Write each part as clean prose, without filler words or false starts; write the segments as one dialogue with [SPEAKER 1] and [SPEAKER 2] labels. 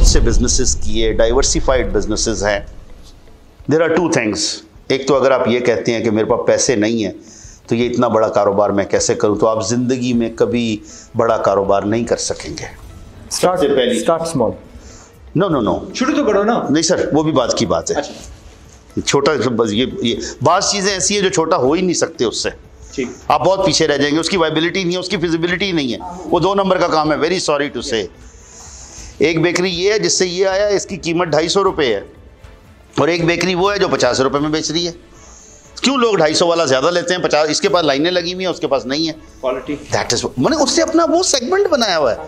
[SPEAKER 1] से बिजनेसेस किए, diversified businesses हैं। There are two things. एक तो अगर आप ये कहते हैं कि मेरे पास पैसे नहीं हैं तो ये इतना बड़ा कारोबार मैं कैसे करूं, तो आप जिंदगी में कभी बड़ा कारोबार नहीं कर सकेंगे।
[SPEAKER 2] Start small.
[SPEAKER 1] नो
[SPEAKER 2] शुरू तो करो ना।
[SPEAKER 1] नहीं सर, वो भी बात की बात है।
[SPEAKER 2] अच्छा।
[SPEAKER 1] छोटा ये बात चीजें ऐसी है जो छोटा हो ही नहीं सकते उससे।
[SPEAKER 2] ठीक।
[SPEAKER 1] आप बहुत पीछे रह जाएंगे, उसकी वाइबिलिटी नहीं है, उसकी फिजिबिलिटी नहीं है, वो 2 नंबर का काम है। वेरी सॉरी टू से। एक बेकरी ये है जिससे ये आया, इसकी कीमत 250 रुपये है, और एक बेकरी वो है जो 50 रुपये में बेच रही है। क्यों लोग 250 वाला ज्यादा लेते हैं, 50 इसके पास लाइनें लगी हुई है, उसके पास नहीं है। क्वालिटी, दैट इज, मैंने उससे अपना वो सेगमेंट बनाया हुआ है,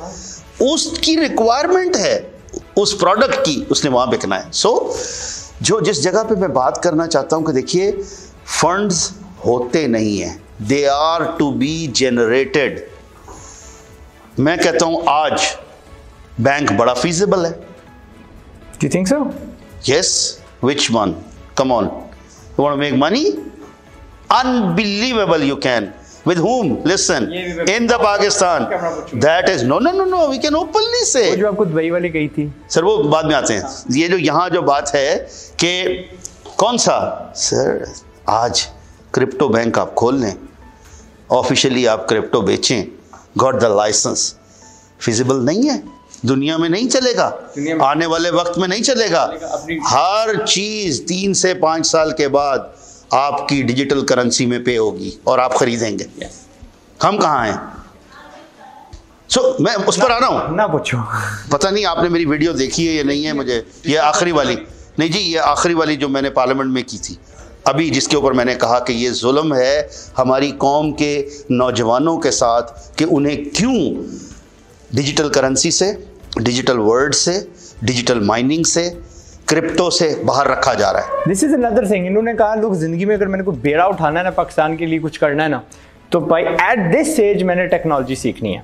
[SPEAKER 1] उसकी रिक्वायरमेंट है उस प्रोडक्ट की, उसने वहां बिकना है। सो जो जिस जगह पे मैं बात करना चाहता हूं कि देखिए, फंड्स होते नहीं हैं, they are to be generated. मैं कहता हूं आज बैंक बड़ा फीजिबल है।
[SPEAKER 2] Do you think so?
[SPEAKER 1] Yes, which one? Come on. You want to make money? Unbelievable you can. With whom? Listen, in the Pakistan. That is, no, we can openly say.
[SPEAKER 2] वो जो आपको Dubai वाली कही थी।
[SPEAKER 1] Sir वो बाद में आते हैं। ये जो यहाँ जो बात है कि कौन सा, सर आज क्रिप्टो बैंक आप खोल लें, ऑफिशियली आप क्रिप्टो बेचें, गॉट द लाइसेंस, फिजिबल नहीं है, दुनिया में नहीं चलेगा, आने वाले वक्त में नहीं चलेगा। हर चीज 3 से 5 साल के बाद आपकी डिजिटल करेंसी में पे होगी और आप खरीदेंगे। हम कहाँ हैं? मैं उस पर आ रहा हूँ
[SPEAKER 2] ना, पूछो।
[SPEAKER 1] पता नहीं आपने मेरी वीडियो देखी है या नहीं है, मुझे ये आखिरी वाली नहीं जी, ये आखिरी वाली जो मैंने पार्लियामेंट में की थी अभी, जिसके ऊपर मैंने कहा कि ये जुल्म है हमारी कौम के नौजवानों के साथ कि उन्हें क्यों डिजिटल करेंसी से, डिजिटल वर्ल्ड से, डिजिटल माइनिंग से, क्रिप्टो से बाहर रखा जा रहा है।
[SPEAKER 2] This is another thing. इन्होंने कहा लोग जिंदगी में अगर मैंने कोई बेड़ा उठाना है ना, पाकिस्तान के लिए कुछ करना है ना, तो भाई एट दिस एज मैंने टेक्नोलॉजी सीखनी है।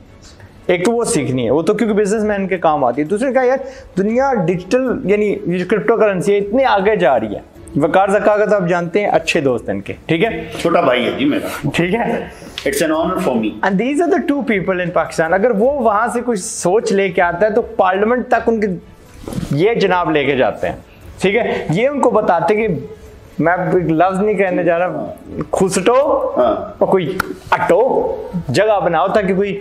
[SPEAKER 2] एक तो वो सीखनी है, वो तो क्योंकि बिजनेसमैन के काम आती है। दूसरे कहा यार दुनिया डिजिटल यानी क्रिप्टो करेंसी है इतनी आगे जा रही है। वकार ज़का का तो आप जानते हैं, अच्छे दोस्त इनके, ठीक है,
[SPEAKER 1] छोटा भाई है जी मेरा,
[SPEAKER 2] ठीक है।
[SPEAKER 1] It's an honour for me
[SPEAKER 2] and these are the 2 people in Pakistan. अगर वो वहां से कुछ सोच लेके आता है तो पार्लियामेंट तक उनके ये जनाब लेके जाते हैं, ठीक है। ये उनको बताते कि मैं लफ्ज नहीं कहने जा रहा, खुसटो और कोई अटो जगह बनाओ ताकि कोई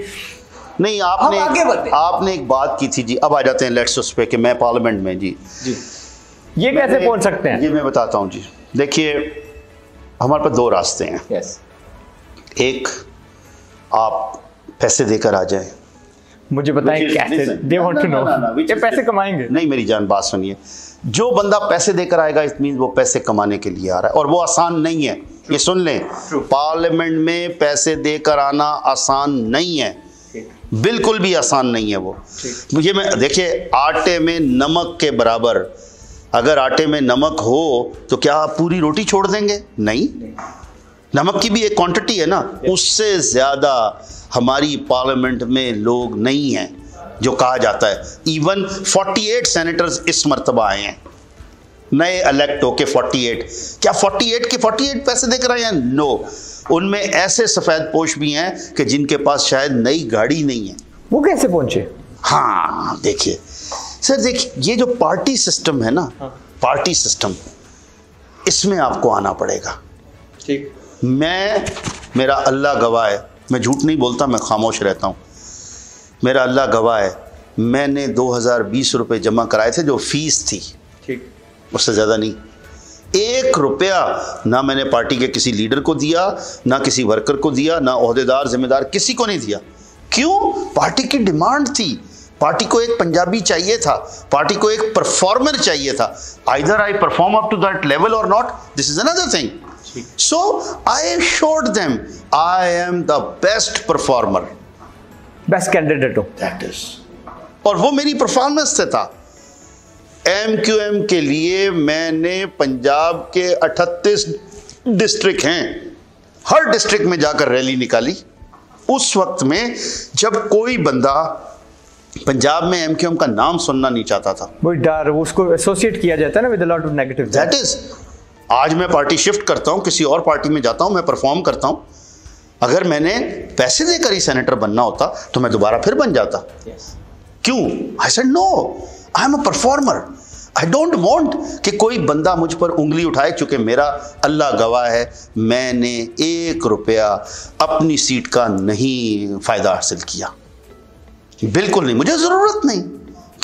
[SPEAKER 1] नहीं। आपने एक बात की थी जी, अब आ जाते हैं लेट्स उस पे कि मैं पार्लियामेंट में जी
[SPEAKER 2] ये कैसे पहुंच सकते हैं?
[SPEAKER 1] ये मैं बताता हूं जी। देखिए हमारे पास 2 रास्ते हैं।
[SPEAKER 2] yes.
[SPEAKER 1] एक, आप पैसे देकर आ जाएं।
[SPEAKER 2] मुझे बताएं कैसे, दे वांट टू नो, ये पैसे कमाएंगे।
[SPEAKER 1] नहीं मेरी जान बात सुनिए, जो बंदा पैसे देकर आएगा इट मीन वो पैसे कमाने के लिए आ रहा है, और वो आसान नहीं है। ये सुन लें, पार्लियामेंट में पैसे देकर आना आसान नहीं है, बिल्कुल भी आसान नहीं है वो। मुझे मैं देखिए, आटे में नमक के बराबर अगर आटे में नमक हो तो क्या आप पूरी रोटी छोड़ देंगे? नहीं, नमक की भी एक क्वांटिटी है ना। उससे ज्यादा हमारी पार्लियामेंट में लोग नहीं हैं जो कहा जाता है। इवन 48 सेनेटर्स इस मर्तबा आए हैं, नए इलेक्ट होके 48। क्या 48 के 48 पैसे देकर आए हैं? नो, उनमें ऐसे सफेद पोश भी हैं कि जिनके पास शायद नई गाड़ी नहीं है।
[SPEAKER 2] वो कैसे पहुंचे?
[SPEAKER 1] हाँ देखिए सर, देखिए ये जो पार्टी सिस्टम है ना, पार्टी सिस्टम, इसमें आपको आना पड़ेगा।
[SPEAKER 2] ठीक।
[SPEAKER 1] मेरा अल्लाह गवाह है, मैं झूठ नहीं बोलता, मैं खामोश रहता हूँ। मेरा अल्लाह गवाह है, मैंने 2020 रुपये जमा कराए थे जो फीस थी,
[SPEAKER 2] ठीक,
[SPEAKER 1] उससे ज़्यादा नहीं। 1 रुपया ना मैंने पार्टी के किसी लीडर को दिया, ना किसी वर्कर को दिया, ना ओहदेदार जिम्मेदार किसी को नहीं दिया। क्यों? पार्टी की डिमांड थी, पार्टी को एक पंजाबी चाहिए था, पार्टी को एक परफॉर्मर चाहिए था। Either I perform up to that level or not, this is another thing. So I showed them I am the best performer,
[SPEAKER 2] best candidate हो,
[SPEAKER 1] दैट इज, और वो मेरी परफॉर्मेंस से था। MQM के लिए मैंने पंजाब के 38 डिस्ट्रिक्ट हैं, हर डिस्ट्रिक्ट में जाकर रैली निकाली। उस वक्त में जब कोई बंदा पंजाब में MQM का नाम सुनना नहीं चाहता था,
[SPEAKER 2] वो डर, उसको एसोसिएट किया जाता है ना with a lot of negative.
[SPEAKER 1] That is, आज मैं पार्टी शिफ्ट करता हूं, किसी और पार्टी में जाता हूं, मैं परफॉर्म करता हूं। अगर मैंने पैसे देकर ही सेनेटर बनना होता तो मैं दोबारा फिर बन जाता। क्यों? I said no, I am a performer. I don't want कि कोई बंदा मुझ पर उंगली उठाए, क्योंकि मेरा अल्लाह गवाह है मैंने 1 रुपया अपनी सीट का नहीं फ़ायदा हासिल किया, बिल्कुल नहीं, मुझे ज़रूरत नहीं।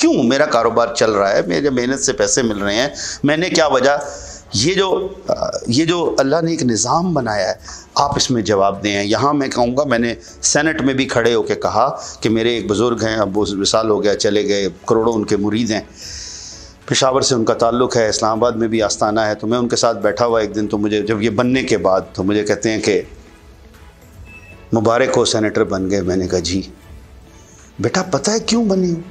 [SPEAKER 1] क्यों? मेरा कारोबार चल रहा है, मेरे मेहनत से पैसे मिल रहे हैं, मैंने क्या वजह, ये जो अल्लाह ने एक निज़ाम बनाया है, आप इसमें जवाब दें। यहाँ मैं कहूँगा, मैंने सेनेट में भी खड़े होकर कहा कि मेरे एक बुज़ुर्ग हैं, अब वो विसाल हो गया, चले गए, करोड़ों उनके मुरीद हैं, पेशावर से उनका ताल्लुक़ है, इस्लामाबाद में भी आस्थाना है। तो मैं उनके साथ बैठा हुआ एक दिन, तो मुझे जब ये बनने के बाद तो मुझे कहते हैं कि मुबारक हो सेनेटर बन गए। मैंने कहा जी बेटा पता है क्यों बनी हूँ?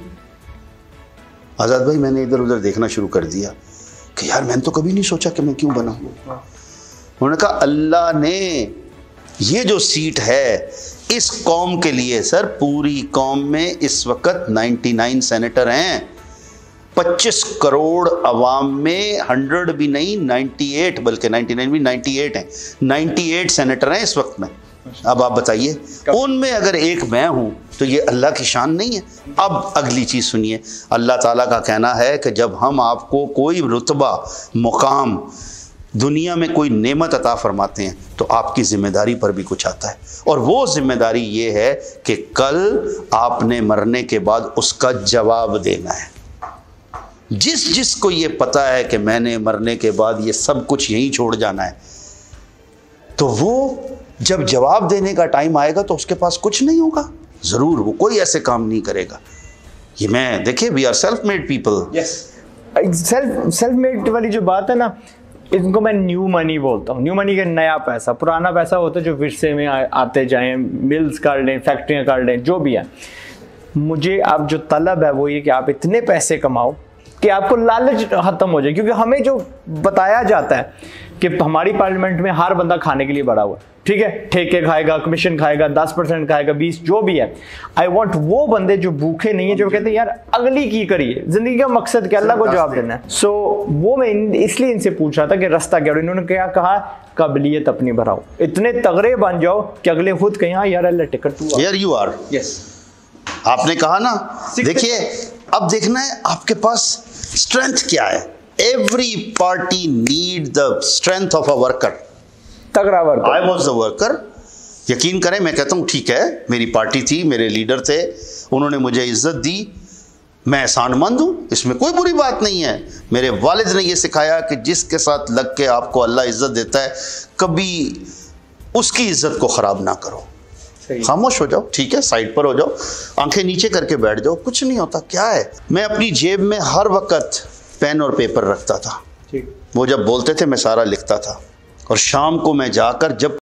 [SPEAKER 1] आज़ाद भाई मैंने इधर उधर देखना शुरू कर दिया कि यार मैंने तो कभी नहीं सोचा कि मैं क्यों बना। उन्होंने कहा अल्लाह ने ये जो सीट है इस कौम के लिए, सर पूरी कौम में इस वक्त 99 सेनेटर हैं, 25 करोड़ अवाम में 100 भी नहीं 98, बल्कि 99 भी 98 हैं, 98 सेनेटर हैं इस वक्त में। अब आप बताइए उनमें अगर एक मैं हूं तो ये अल्लाह की शान नहीं है? अब अगली चीज़ सुनिए, अल्लाह ताला का कहना है कि जब हम आपको कोई रुतबा मुकाम दुनिया में कोई नेमत अता फरमाते हैं तो आपकी ज़िम्मेदारी पर भी कुछ आता है, और वो ज़िम्मेदारी ये है कि कल आपने मरने के बाद उसका जवाब देना है। जिसको ये पता है कि मैंने मरने के बाद ये सब कुछ यहीं छोड़ जाना है, तो वो जब जवाब देने का टाइम आएगा तो उसके पास कुछ नहीं होगा, ज़रूर वो कोई ऐसे काम नहीं करेगा। ये मैं देखिए, we are self made people.
[SPEAKER 2] Self made वाली जो बात है ना, इनको मैं न्यू मनी बोलता हूँ। न्यू मनी का नया पैसा, पुराना पैसा होता है जो विरसे में आते जाएं, मिल्स कर लें, फैक्ट्रियाँ कर लें, जो भी है। मुझे अब जो तलब है वो ये कि आप इतने पैसे कमाओ कि आपको लालच ख़त्म हो जाए, क्योंकि हमें जो बताया जाता है कि हमारी पार्लियामेंट में हर बंदा खाने के लिए बड़ा हुआ है, ठीक है, ठेके खाएगा, कमीशन खाएगा, 10% खाएगा, 20, जो भी है। आई वांट वो बंदे जो भूखे नहीं है, जो कहते हैं यार अगली की करिए, जिंदगी का मकसद क्या, अल्लाह को जवाब देना है। सो वो मैं इसलिए इनसे पूछ रहा था कि रास्ता क्या, और इन्होंने क्या कहा, काबिलियत अपनी बढ़ाओ, इतने तगड़े बन जाओ कि अगले खुद कहें हाँ यार अल्लाह टिकट तू
[SPEAKER 1] हियर यू आर। यस, आपने कहा ना, देखिए अब देखना है आपके पास स्ट्रेंथ क्या है। Every party need the strength of a worker,
[SPEAKER 2] तगड़ा worker.
[SPEAKER 1] I was the worker. यकीन करें, मैं कहता हूँ ठीक है, मेरी पार्टी थी, मेरे लीडर थे, उन्होंने मुझे इज्जत दी, मैं एहसानमंद हूँ, इसमें कोई बुरी बात नहीं है। मेरे वालिद ने यह सिखाया कि जिसके साथ लग के आपको अल्लाह इज्जत देता है, कभी उसकी इज्जत को ख़राब ना करो, खामोश हो जाओ, ठीक है, साइड पर हो जाओ, आंखें नीचे करके बैठ जाओ, कुछ नहीं होता, क्या है। मैं अपनी जेब में हर वक्त पेन और पेपर रखता था, वो जब बोलते थे मैं सारा लिखता था, और शाम को मैं जाकर जब